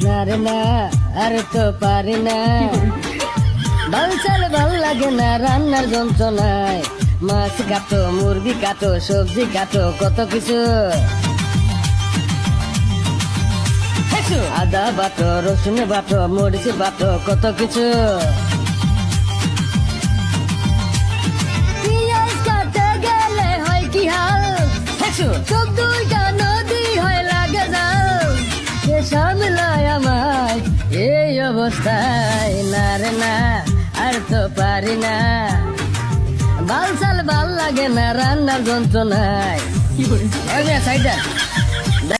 না রে না আর তো পারি না, ভাল চাল ভাল লাগে না রান্নার যন্ত্রণায়। মাছ কাটো, মুরগি কাটো, সবজি কাটো, কত কিছু। আদা বাটো, রসুন বাটো, মরিচ বাটো, কত কিছু। পিঁয়াজ কাটতে গেলে হয় কি হাল, সব দুইটা নদী হয় লাগে যাও। কে সামলায় আমায় এই অবস্থায়, না রে না আর তো পারি না, ভাল চাল ভাল লাগে না রান্নার যন্ত্রণায়। সাইডা